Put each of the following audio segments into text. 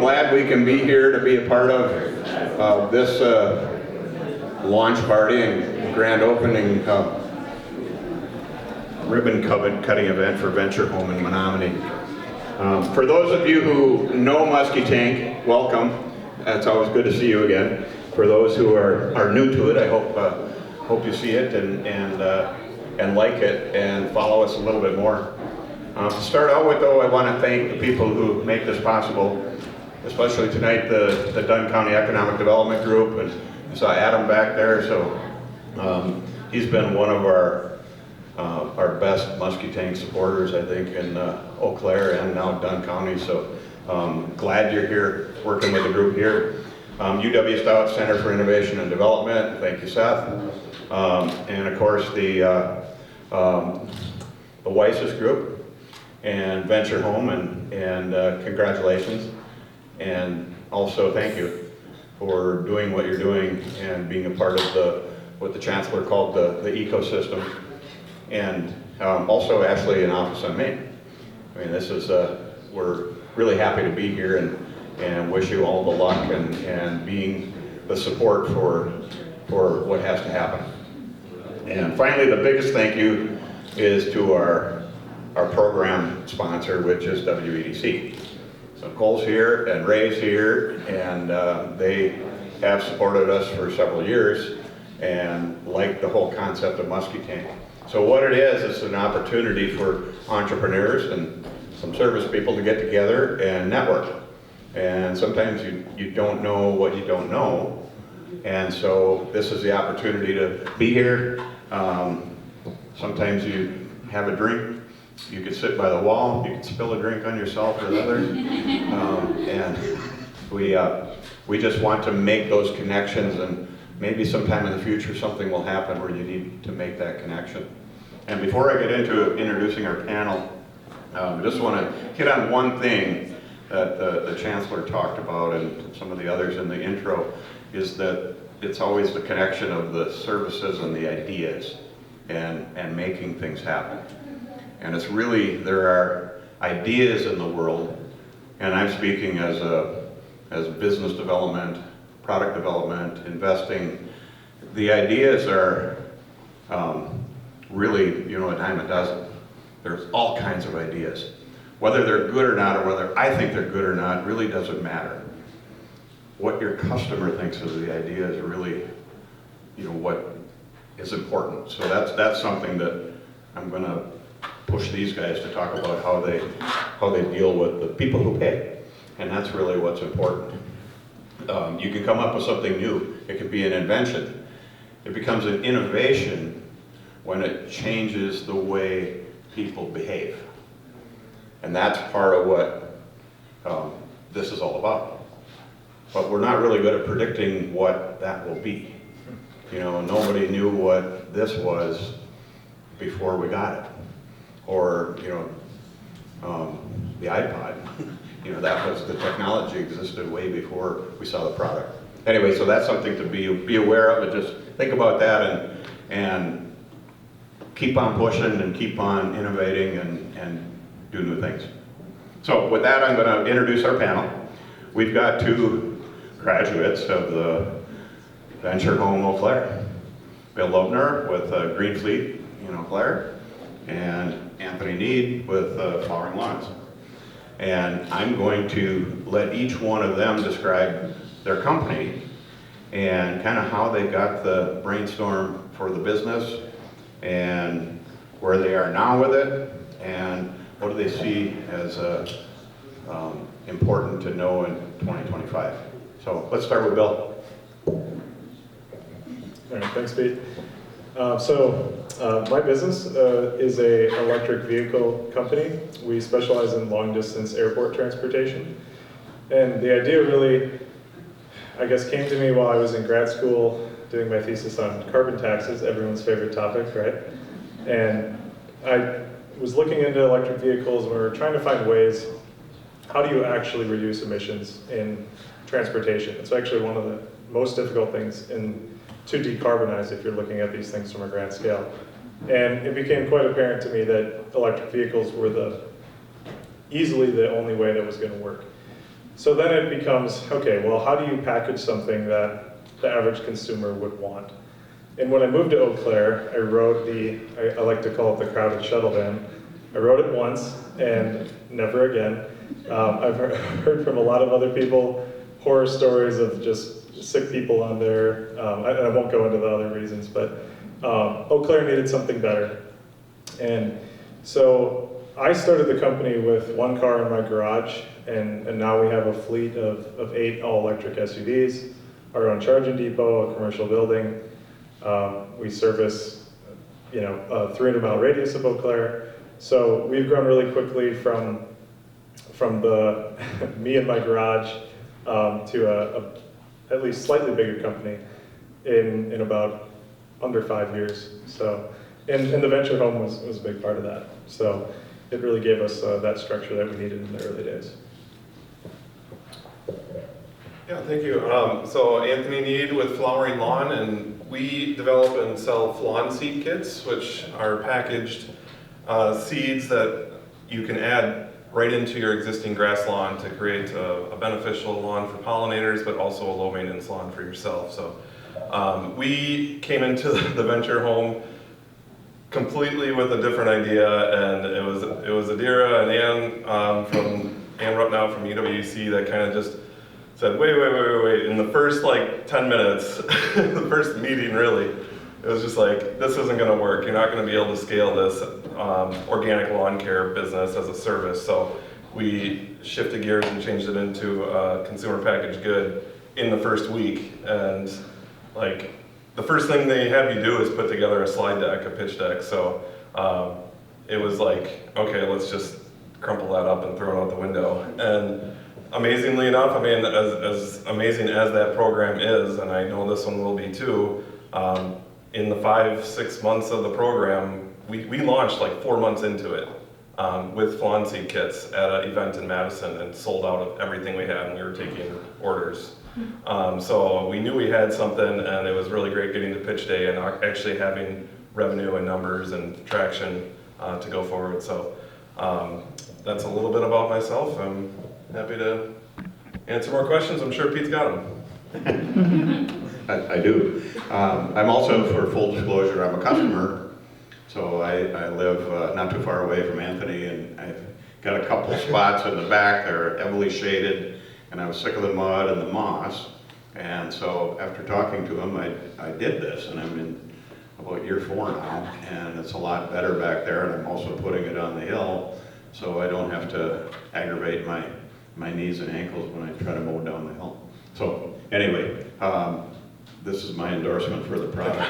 glad we can be here to be a part of this launch party and grand opening ribbon cutting event for VentureHome-Menomonie. For those of you who know Musky Tank, welcome. It's always good to see you again. For those who are new to it, I hope you see it and like it and follow us a little bit more. To start out with, though, I want to thank the people who make this possible, especially tonight the Dunn County Economic Development Group, and you saw Adam back there. So he's been one of our best Musky Tank supporters, I think, in Eau Claire and now Dunn County. So glad you're here working with the group here. UW Stout Center for Innovation and Development, thank you, Seth. And of course the WiSys group and VentureHome, and congratulations. And also thank you for doing what you're doing and being a part of what the Chancellor called the ecosystem. And also Ashley and Office on Main. I mean, this is, we're really happy to be here and wish you all the luck and being the support for what has to happen. And finally, the biggest thank you is to our program sponsor, which is WEDC. So Cole's here and Ray's here, and they have supported us for several years and like the whole concept of Musky Tank. So what it is, it's an opportunity for entrepreneurs and some service people to get together and network. And sometimes you don't know what you don't know. And so this is the opportunity to be here. Sometimes you have a drink. You could sit by the wall. You could spill a drink on yourself or others. And we just want to make those connections, and maybe sometime in the future something will happen where you need to make that connection. And before I get into introducing our panel, I just want to hit on one thing that the Chancellor talked about, and some of the others in the intro, is that it's always the connection of the services and the ideas and making things happen. And it's really, there are ideas in the world, and I'm speaking as business development, product development, investing. The ideas are really, a dime a dozen. There's all kinds of ideas. Whether they're good or not, or whether I think they're good or not, really doesn't matter. What your customer thinks of the idea is really, what is important. So that's something that I'm going to push these guys to talk about, how they deal with the people who pay, and that's really what's important. You can come up with something new. It could be an invention. It becomes an innovation when it changes the way people behave. And that's part of what this is all about. But we're not really good at predicting what that will be. Nobody knew what this was before we got it. Or, the iPod. That was, the technology existed way before we saw the product. Anyway, so that's something to be aware of, and just think about that and keep on pushing and keep on innovating and do new things. So with that, I'm going to introduce our panel. We've got two graduates of the VentureHome Eau Claire. Bill Lobner with Green Fleet in Eau Claire, and Anthony Nied with Flowering Lawns. And I'm going to let each one of them describe their company and kind of how they got the brainstorm for the business and where they are now with it, and what do they see as important to know in 2025. So let's start with Bill. All right, thanks, Pete. My business is an electric vehicle company. We specialize in long-distance airport transportation. And the idea really, I guess, came to me while I was in grad school doing my thesis on carbon taxes, everyone's favorite topic, right? And I was looking into electric vehicles, and we were trying to find ways, how do you actually reduce emissions in transportation? It's actually one of the most difficult things to decarbonize if you're looking at these things from a grand scale. And it became quite apparent to me that electric vehicles were easily the only way that was going to work. So then it becomes, okay, well, how do you package something that the average consumer would want? And when I moved to Eau Claire, I rode I like to call it the crowded shuttle van. I rode it once and never again. I've heard from a lot of other people horror stories of just sick people on there. I won't go into the other reasons, but Eau Claire needed something better. And so I started the company with one car in my garage, and now we have a fleet of 8 all-electric SUVs, our own charging depot, a commercial building. We service, a 300-mile radius of Eau Claire. So we've grown really quickly from the me in my garage to a at least slightly bigger company in about under 5 years. So, and the venture home was a big part of that. So it really gave us that structure that we needed in the early days. Yeah, thank you. So Anthony Nied with Flowering Lawn, and we develop and sell Flawn seed kits, which are packaged seeds that you can add right into your existing grass lawn to create a beneficial lawn for pollinators, but also a low maintenance lawn for yourself. So we came into the venture home completely with a different idea, and it was Adira and Ann Rutnow from UWC that kind of just said, wait. In the first like 10 minutes, the first meeting really, it was just like, this isn't gonna work. You're not gonna be able to scale this organic lawn care business as a service. So we shifted gears and changed it into a consumer packaged good in the first week. And like, the first thing they have you do is put together a slide deck, a pitch deck. So it was like, okay, let's just crumple that up and throw it out the window. And amazingly enough, I mean, as amazing as that program is, and I know this one will be too, in the 5-6 months of the program, we launched like 4 months into it with Flawn seed kits at an event in Madison and sold out of everything we had, and we were taking orders. So we knew we had something, and it was really great getting to pitch day and actually having revenue and numbers and traction to go forward. So that's a little bit about myself. I'm happy to answer more questions. I'm sure Pete's got them. I do. I'm also, for full disclosure, I'm a customer, so I live not too far away from Anthony, and I've got a couple spots in the back that are heavily shaded, and I was sick of the mud and the moss, and so after talking to him, I did this, and I'm in about year 4 now, and it's a lot better back there, and I'm also putting it on the hill, so I don't have to aggravate my knees and ankles when I try to mow down the hill. So anyway, this is my endorsement for the product.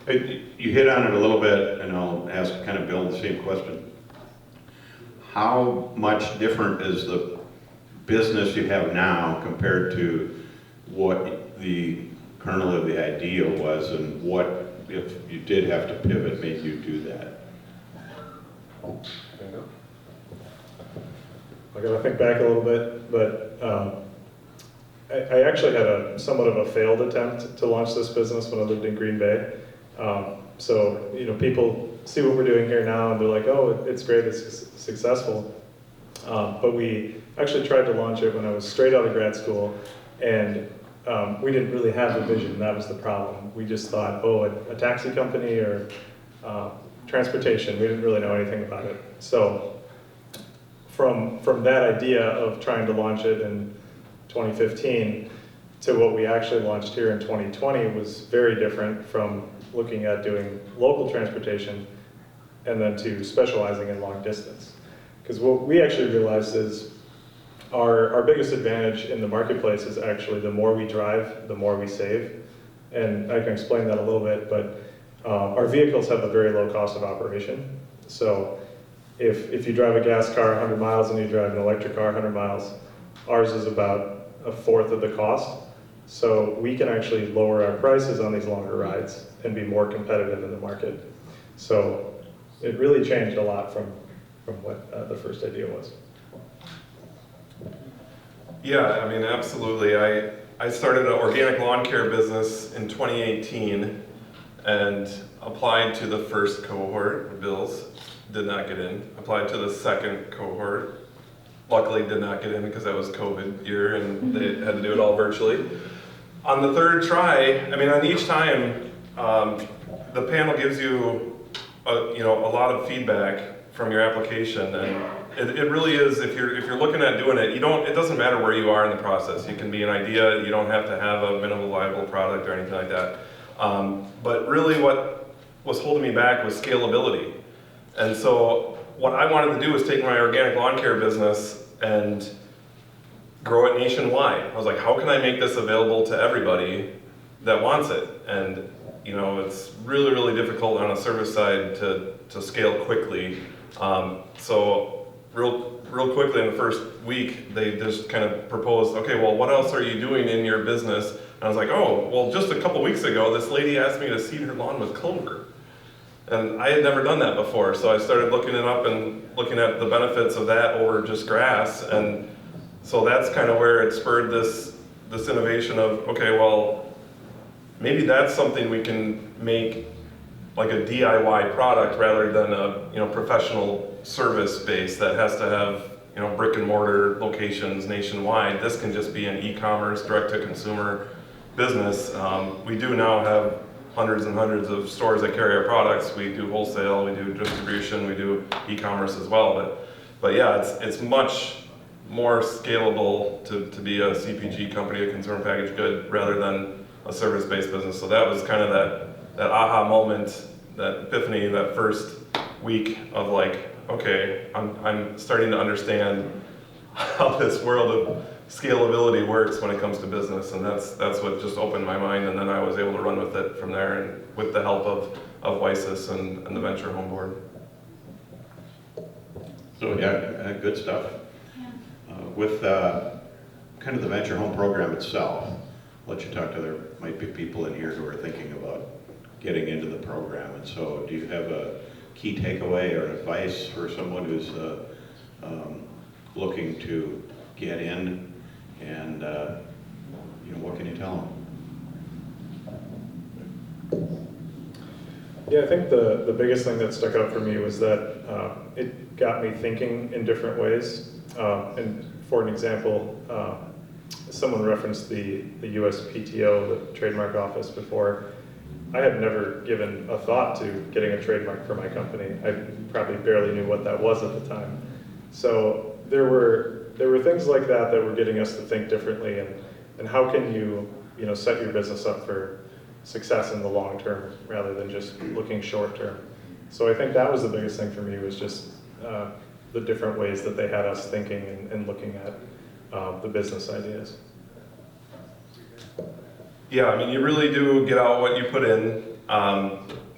You hit on it a little bit, and I'll ask kind of Bill the same question. How much different is the business you have now compared to what the kernel of the idea was, and what, if you did have to pivot, made you do that? I gotta think back a little bit, but I actually had somewhat of a failed attempt to launch this business when I lived in Green Bay. So, people see what we're doing here now and they're like, oh, it's great, it's successful. But we actually tried to launch it when I was straight out of grad school, and we didn't really have a vision. That was the problem. We just thought, oh, a taxi company or transportation. We didn't really know anything about it. So from that idea of trying to launch it in 2015 to what we actually launched here in 2020 was very different, from looking at doing local transportation and then to specializing in long distance. Because what we actually realized is our biggest advantage in the marketplace is actually the more we drive, the more we save. And I can explain that a little bit, but our vehicles have a very low cost of operation. So if you drive a gas car 100 miles and you drive an electric car 100 miles, ours is about 1/4 of the cost. So we can actually lower our prices on these longer rides and be more competitive in the market. So it really changed a lot from what the first idea was. Yeah, I mean, absolutely. I started an organic lawn care business in 2018 and applied to the first cohort. Bill's did not get in. Applied to the second cohort, luckily did not get in because that was COVID year and they had to do it all virtually. On the third try, I mean, on each time, the panel gives you a lot of feedback from your application, and it really is, if you're looking at doing it, it doesn't matter where you are in the process. You can be an idea, you don't have to have a minimal viable product or anything like that. But really what was holding me back was scalability. And so what I wanted to do was take my organic lawn care business and grow it nationwide. I was like, how can I make this available to everybody that wants it? And it's really, really difficult on a service side to scale quickly. So real quickly in the first week, they just kind of proposed, okay, well, what else are you doing in your business? And I was like, oh, well, just a couple weeks ago, this lady asked me to seed her lawn with clover. And I had never done that before, so I started looking it up and looking at the benefits of that over just grass. And so that's kind of where it spurred this innovation of, okay, well, maybe that's something we can make like a DIY product rather than a professional service base that has to have brick and mortar locations nationwide. This can just be an e-commerce, direct to consumer business. We do now have hundreds and hundreds of stores that carry our products. We do wholesale, we do distribution, we do e-commerce as well. But yeah, it's much more scalable to be a CPG company, a consumer packaged good, rather than a service-based business. So that was kind of that aha moment, that epiphany, that first week of like, okay, I'm starting to understand how this world of scalability works when it comes to business, and that's what just opened my mind, and then I was able to run with it from there, and with the help of WiSys and the VentureHome board. So yeah, good stuff. With kind of the VentureHome program itself, I'll let you talk to, there might be people in here who are thinking about getting into the program, and so do you have a key takeaway or advice for someone who's looking to get in, and what can you tell them? Yeah, I think the biggest thing that stuck out for me was that it got me thinking in different ways. And for an example, someone referenced the USPTO, the trademark office, before. I had never given a thought to getting a trademark for my company. I probably barely knew what that was at the time. So there were things like that were getting us to think differently, and how can you set your business up for success in the long term rather than just looking short term. So I think that was the biggest thing for me, was just the different ways that they had us thinking and looking at the business ideas. Yeah, I mean, you really do get out what you put in.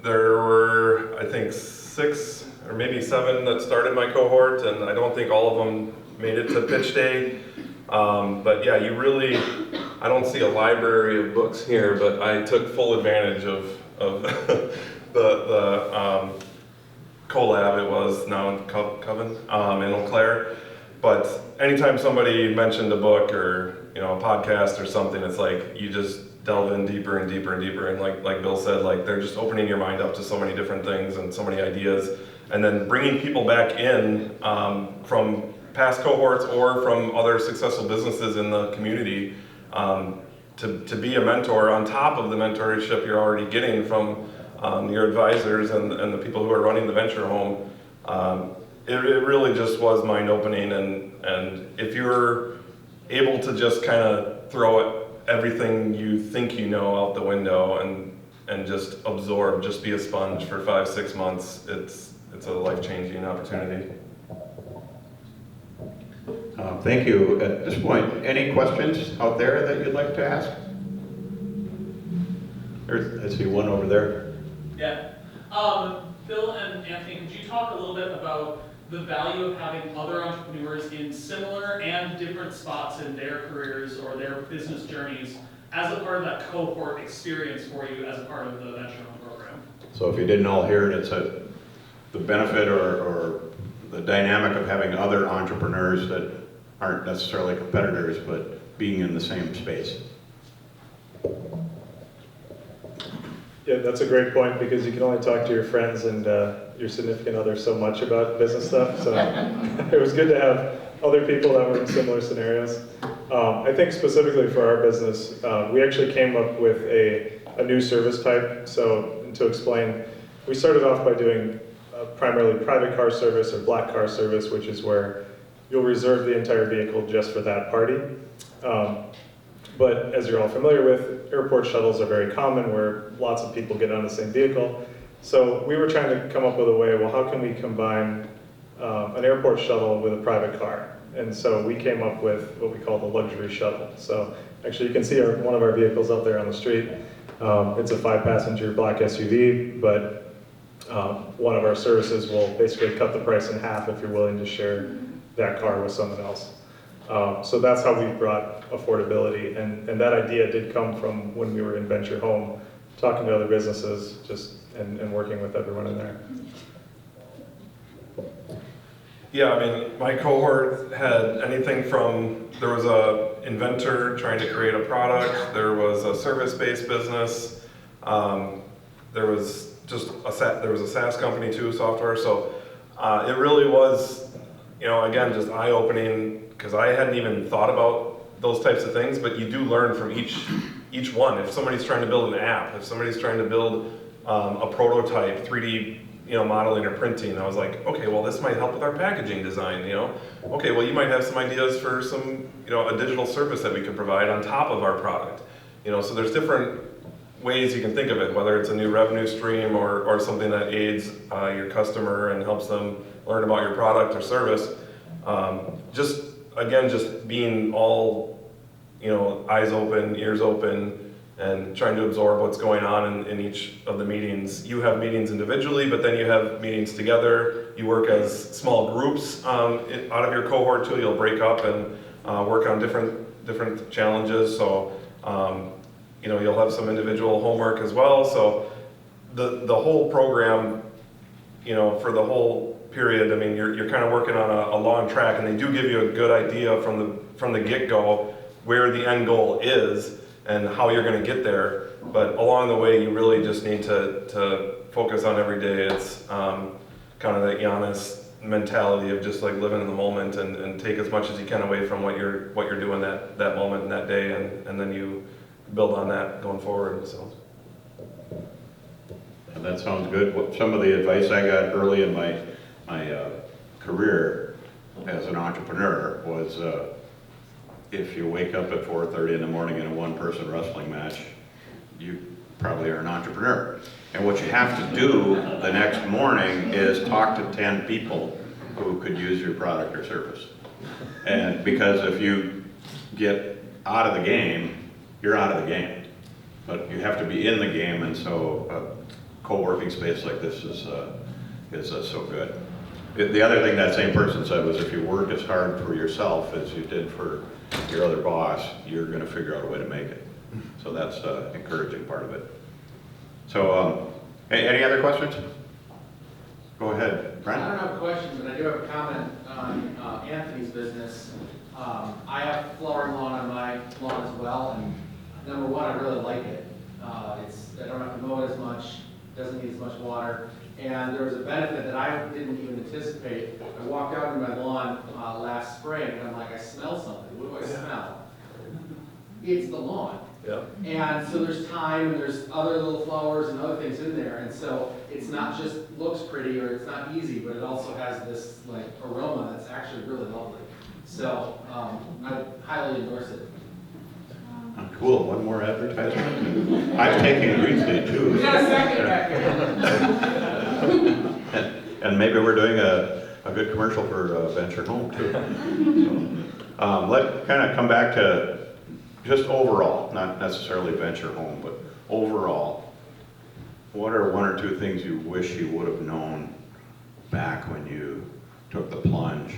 There were, I think, 6 or maybe 7 that started my cohort, and I don't think all of them made it to pitch day. But yeah, you really, I don't see a library of books here, but I took full advantage of the collab, it was now in Coven, in Eau Claire. But anytime somebody mentioned a book or a podcast or something, it's like you just delve in deeper and deeper and deeper. And like Bill said, like they're just opening your mind up to so many different things and so many ideas, and then bringing people back in from past cohorts or from other successful businesses in the community to be a mentor on top of the mentorship you're already getting from your advisors and the people who are running the venture home. It really just was mind-opening, and if you're able to just kind of throw everything you think you know out the window and just absorb, just be a sponge for 5-6 months, it's a life-changing opportunity. Thank you. At this point, any questions out there that you'd like to ask? I see one over there. Yeah. Bill and Anthony, could you talk a little bit about the value of having other entrepreneurs in similar and different spots in their careers or their business journeys as a part of that cohort experience for you as a part of the VentureHome program? So if you didn't all hear it, it's the benefit or the dynamic of having other entrepreneurs that aren't necessarily competitors, but being in the same space. Yeah, that's a great point, because you can only talk to your friends and your significant other so much about business stuff. So it was good to have other people that were in similar scenarios. I think specifically for our business, we actually came up with a new service type. So to explain, we started off by doing primarily private car service or black car service, which is where you'll reserve the entire vehicle just for that party. But as you're all familiar with, airport shuttles are very common where lots of people get on the same vehicle. So we were trying to come up with a way, well, how can we combine an airport shuttle with a private car? And so we came up with what we call the luxury shuttle. So actually you can see one of our vehicles out there on the street. It's a 5-passenger black SUV, but one of our services will basically cut the price in half if you're willing to share that car with someone else. So that's how we brought affordability, and that idea did come from when we were in VentureHome, talking to other businesses, and working with everyone in there. Yeah, I mean, my cohort had anything from, there was a inventor trying to create a product, there was a service-based business, there was a SaaS company too, software, so it really was, again, just eye-opening, because I hadn't even thought about those types of things, but you do learn from each one. If somebody's trying to build an app, if somebody's trying to build a prototype, 3D modeling or printing, I was like, okay, well, this might help with our packaging design, Okay, well, you might have some ideas for some, a digital service that we could provide on top of our product. So there's different ways you can think of it, whether it's a new revenue stream or something that aids your customer and helps them learn about your product or service. Just being all, eyes open, ears open, and trying to absorb what's going on in each of the meetings. You have meetings individually, but then you have meetings together. You work as small groups out of your cohort too. You'll break up and work on different challenges. So, you'll have some individual homework as well. So the whole program, for the whole period, I mean, you're kind of working on a long track, and they do give you a good idea from the get-go where the end goal is and how you're going to get there. But along the way, you really just need to focus on every day. It's kind of that Giannis mentality of just like living in the moment and take as much as you can away from what you're doing that moment and that day, and then you build on that going forward. So. And that sounds good. Some of the advice I got early in my career as an entrepreneur was if you wake up at 4:30 in the morning in a one-person wrestling match, you probably are an entrepreneur. And what you have to do the next morning is talk to 10 people who could use your product or service. And because if you get out of the game, you're out of the game. But you have to be in the game, and so a co-working space like this is so good. The other thing that same person said was if you work as hard for yourself as you did for your other boss, you're going to figure out a way to make it. So that's the encouraging part of it. So, any other questions? Go ahead, Brent. I don't have a question, but I do have a comment on Anthony's business. I have flowering lawn on my lawn as well, and number one, I really like it. I don't have to mow it as much, doesn't need as much water, and there was a benefit that I didn't even anticipate. I walked out into my lawn last spring, and I'm like, I smell something. What do I smell? It's the lawn. Yeah. And so there's thyme, and there's other little flowers and other things in there, and so it's not just looks pretty or it's not easy, but it also has this like aroma that's actually really lovely. So I highly endorse it. Oh, cool, one more advertisement. I've taken green state too. We got a second back here. And maybe we're doing a good commercial for VentureHome too. So, let's kind of come back to just overall, not necessarily VentureHome, but overall, what are one or two things you wish you would have known back when you took the plunge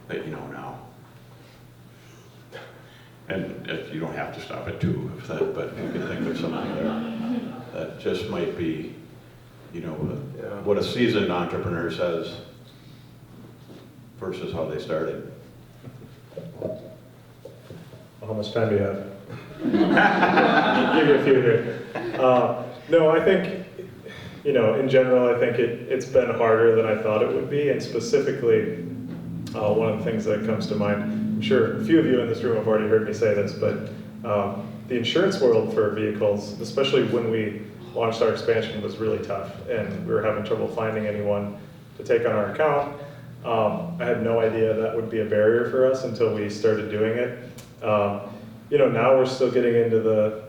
that you know now? And if you don't have to stop at two, but if you can think of something there that just might be, what a seasoned entrepreneur says versus how they started. How much time do you have? Give you a few here. No, I think, in general, I think it's been harder than I thought it would be, and specifically, one of the things that comes to mind, I'm sure a few of you in this room have already heard me say this, but the insurance world for vehicles, especially when we launched our expansion, was really tough, and we were having trouble finding anyone to take on our account. I had no idea that would be a barrier for us until we started doing it. Now we're still getting into the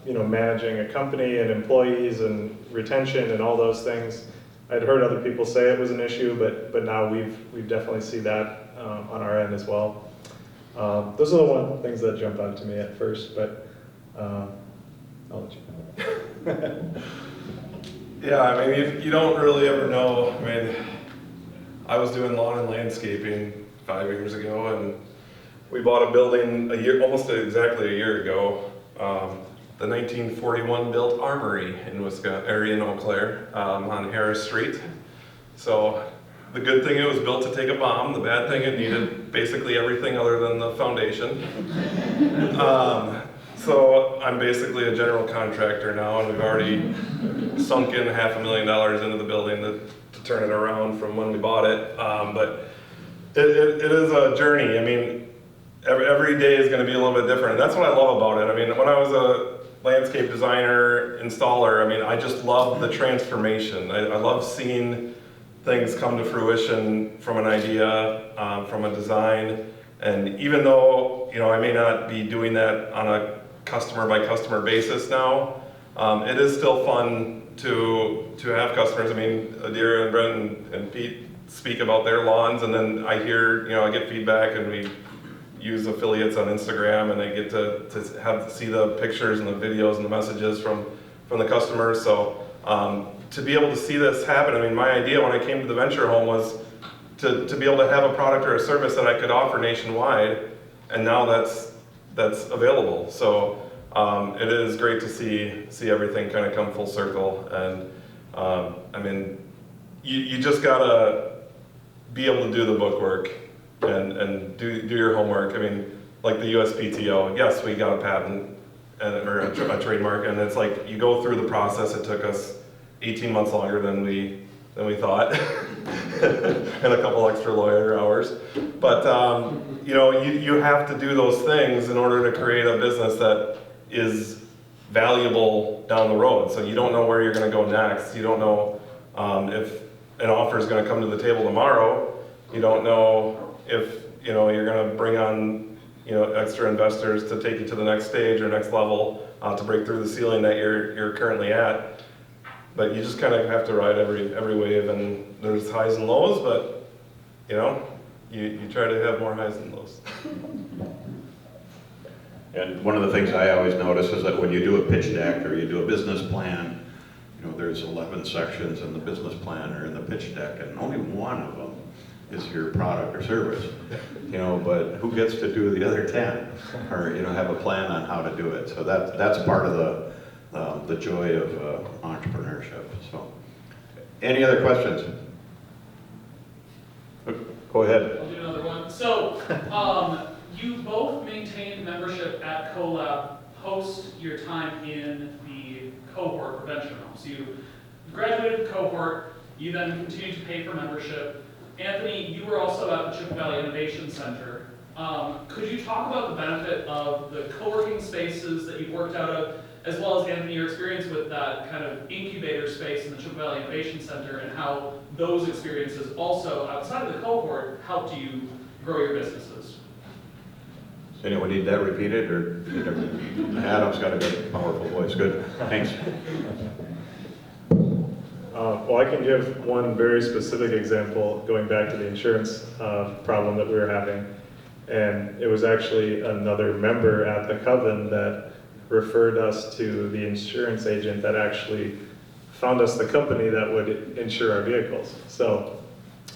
managing a company and employees and retention and all those things. I'd heard other people say it was an issue, but now we've definitely seen that on our end as well. Those are the things that jump out to me at first, but I'll let you know. Yeah, I mean, you don't really ever know. I mean, I was doing lawn and landscaping 5 years ago, and we bought a building almost exactly a year ago. The 1941 built armory in Eau Claire on Harris Street. So the good thing, it was built to take a bomb. The bad thing, it needed basically everything other than the foundation. So I'm basically a general contractor now, and we've already sunk in $500,000 into the building to turn it around from when we bought it. But it is a journey. I mean, every day is going to be a little bit different. And that's what I love about it. I mean, when I was a landscape designer, installer, I mean, I just love the transformation. I love seeing things come to fruition from an idea, from a design. And even though, I may not be doing that on a customer by customer basis now, it is still fun to have customers. I mean, Adira and Brent and Pete speak about their lawns, and then I hear, I get feedback, and we use affiliates on Instagram, and I get to see the pictures and the videos and the messages from the customers. So to be able to see this happen, I mean, my idea when I came to the Venture Home was to be able to have a product or a service that I could offer nationwide, and now that's available. So it is great to see everything kind of come full circle. And I mean, you just gotta be able to do the bookwork and do your homework. I mean, like the USPTO, yes, we got a patent or a trademark, and it's like you go through the process. It took us 18 months longer than we thought, and a couple extra lawyer hours. But you have to do those things in order to create a business that is valuable down the road. So you don't know where you're going to go next. You don't know if an offer is going to come to the table tomorrow. You don't know if you're going to bring on extra investors to take you to the next stage or next level, to break through the ceiling that you're currently at. But you just kind of have to ride every wave, and there's highs and lows, but you try to have more highs than lows. And one of the things I always notice is that when you do a pitch deck or you do a business plan, there's 11 sections in the business plan or in the pitch deck, and only one of them is your product or service. But who gets to do the other 10, or have a plan on how to do it? So that's part of the joy of entrepreneurship. So, any other questions? Go ahead. I'll do another one. So, you both maintained membership at CoLab post your time in the cohort for VentureHome. So you graduated the cohort, you then continued to pay for membership. Anthony, you were also at the Chippewa Valley Innovation Center. Could you talk about the benefit of the co-working spaces that you've worked out of, as well as, Anthony, your experience with that kind of incubator space in the Chippewa Valley Innovation Center, and how those experiences also, outside of the cohort, helped you grow your businesses? Anyone need that repeated, or Adam's got a good, powerful voice. Good, thanks. Well, I can give one very specific example going back to the insurance problem that we were having. And it was actually another member at the Coven that referred us to the insurance agent that actually found us the company that would insure our vehicles. So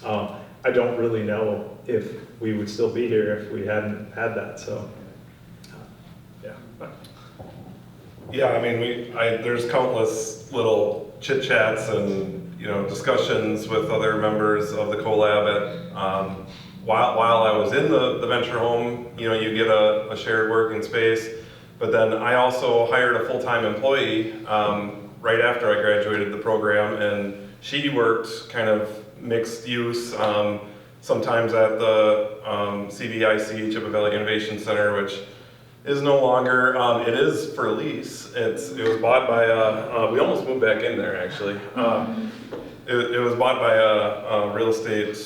I don't really know if we would still be here if we hadn't had that. So yeah. Yeah, I mean, there's countless little chit chats and discussions with other members of the collab. While I was in the Venture Home, you get a shared working space. But then I also hired a full-time employee right after I graduated the program, and she worked kind of mixed use. sometimes at the CVIC, Chippewa Valley Innovation Center, which is no longer, it is for lease. It was bought by we almost moved back in there actually. It was bought by a real estate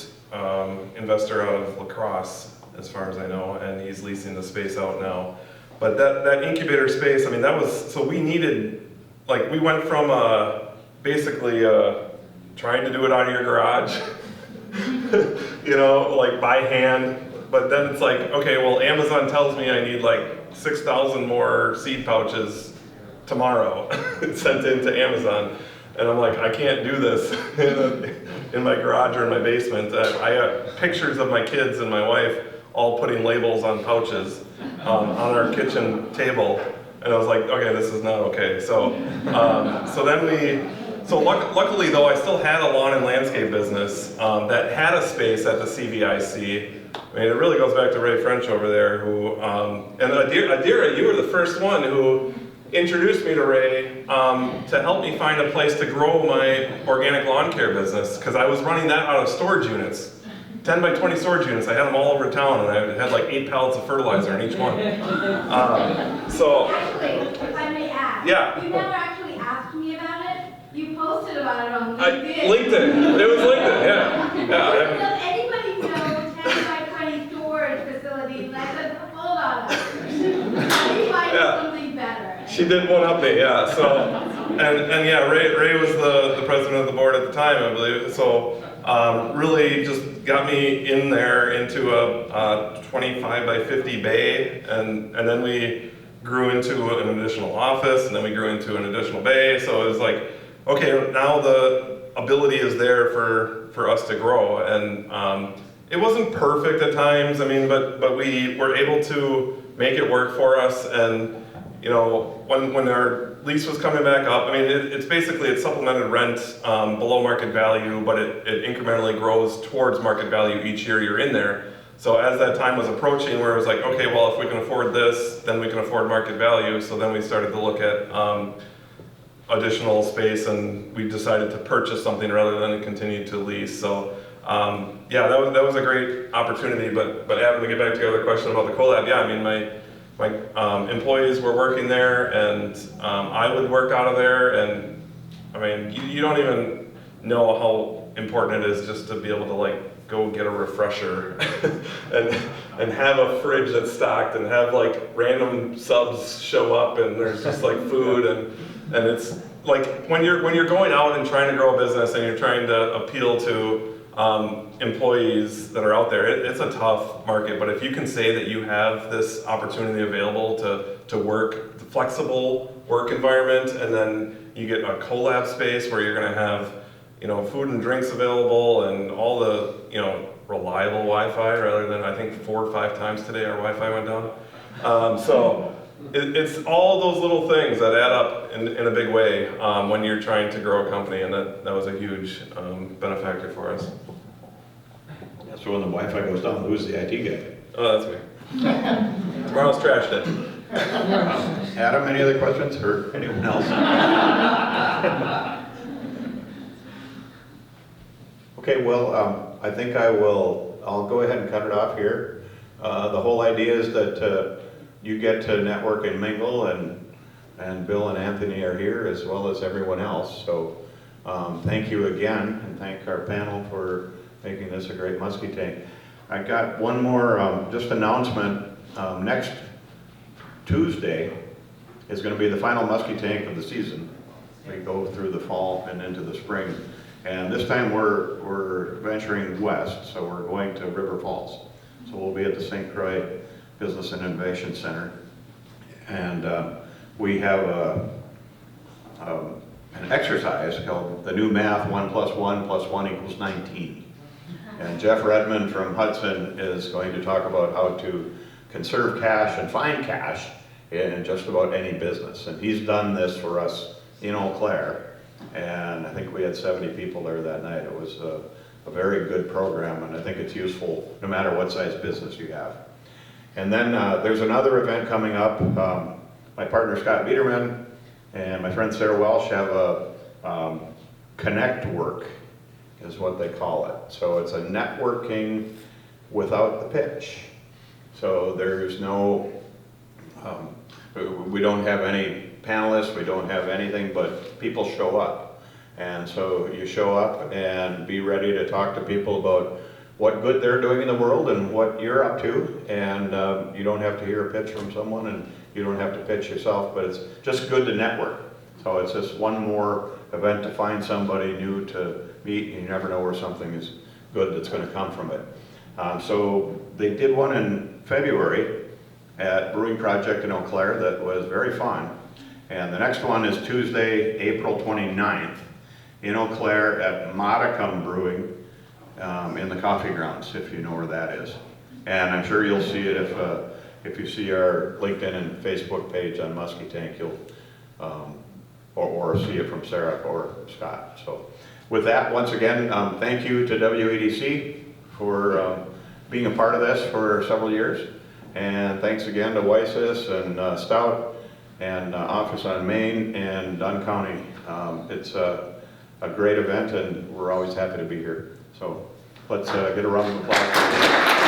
investor out of La Crosse, as far as I know, and he's leasing the space out now. But that incubator space, I mean, that was, so we needed, like, we went from basically trying to do it out of your garage, you know, like by hand, but then it's like, okay, well, Amazon tells me I need like 6,000 more seed pouches tomorrow sent into Amazon. And I'm like, I can't do this in my garage or in my basement. I got pictures of my kids and my wife all putting labels on pouches on our kitchen table. And I was like, okay, this is not okay. So, luckily though, I still had a lawn and landscape business that had a space at the CVIC. I mean, it really goes back to Ray French over there, who, and Adira, you were the first one who introduced me to Ray to help me find a place to grow my organic lawn care business, because I was running that out of storage units, 10 by 20 storage units. I had them all over town, and I had like 8 pallets of fertilizer in each one. Actually, if I may add, Yeah. you never actually asked me about it. You posted about it on LinkedIn. LinkedIn. It was LinkedIn. Yeah. Does anybody know 10 by 20 storage facilities? And I said, hold on. Let me find something better. She did one up me, yeah. So, and yeah, Ray was the president of the board at the time, I believe. So, really just got me in there into a 25 by 50 bay, and then we grew into an additional office, and then we grew into an additional bay. So it was like, okay, now the ability is there for us to grow, and it wasn't perfect at times. I mean, but we were able to make it work for us. And you know, when our lease was coming back up, I mean, it's basically supplemented rent below market value, but it incrementally grows towards market value each year you're in there. So as that time was approaching, where it was like, okay, well, if we can afford this, then we can afford market value. So then we started to look at additional space, and we decided to purchase something rather than continue to lease. So yeah, that was a great opportunity. But Adam, to get back to your other question about the collab, yeah, I mean, my employees were working there, and I would work out of there, and I mean, you don't even know how important it is just to be able to like go get a refresher and have a fridge that's stocked, and have like random subs show up, and there's just like food, and it's like when you're going out and trying to grow a business and you're trying to appeal to employees that are out there, it's a tough market. But if you can say that you have this opportunity available to work, the flexible work environment, and then you get a collab space where you're going to have, you know, food and drinks available, and all the, you know, reliable Wi-Fi, rather than, I think 4 or 5 times today our Wi-Fi went down. So it's all those little things that add up in a big way when you're trying to grow a company, and that was a huge benefactor for us. So when the Wi-Fi goes down, who's the IT guy? Oh, that's me. Tomorrow's trash day. Adam, any other questions, or anyone else? Okay, well, I think I'll go ahead and cut it off here. The whole idea is that you get to network and mingle, and Bill and Anthony are here, as well as everyone else. So thank you again, and thank our panel for making this a great Musky Tank. I got one more just announcement. Next Tuesday is going to be the final Musky Tank of the season. We go through the fall and into the spring. And this time we're venturing west, so we're going to River Falls. So we'll be at the St. Croix Business and Innovation Center. And we have an exercise called the new math, 1 + 1 + 1 = 19. And Jeff Redmond from Hudson is going to talk about how to conserve cash and find cash in just about any business. And he's done this for us in Eau Claire. And I think we had 70 people there that night. It was a very good program, and I think it's useful no matter what size business you have. And then there's another event coming up. My partner Scott Biederman and my friend Sarah Welsh have a Connect Work. is what they call it. So it's a networking without the pitch. So there's no, we don't have any panelists, we don't have anything, but people show up. And so you show up and be ready to talk to people about what good they're doing in the world and what you're up to. And you don't have to hear a pitch from someone, and you don't have to pitch yourself, but it's just good to network. So it's just one more event to find somebody new to meet, and you never know where something is good that's going to come from it. So they did one in February at Brewing Project in Eau Claire that was very fun. And the next one is Tuesday, April 29th in Eau Claire at Modicum Brewing in the Coffee Grounds, if you know where that is. And I'm sure you'll see it if you see our LinkedIn and Facebook page on Musky Tank, you'll or see it from Sarah or Scott. So with that, once again, thank you to WEDC for being a part of this for several years. And thanks again to WiSys and Stout and Office on Main and Dunn County. It's a great event, and we're always happy to be here. So let's get a round of applause.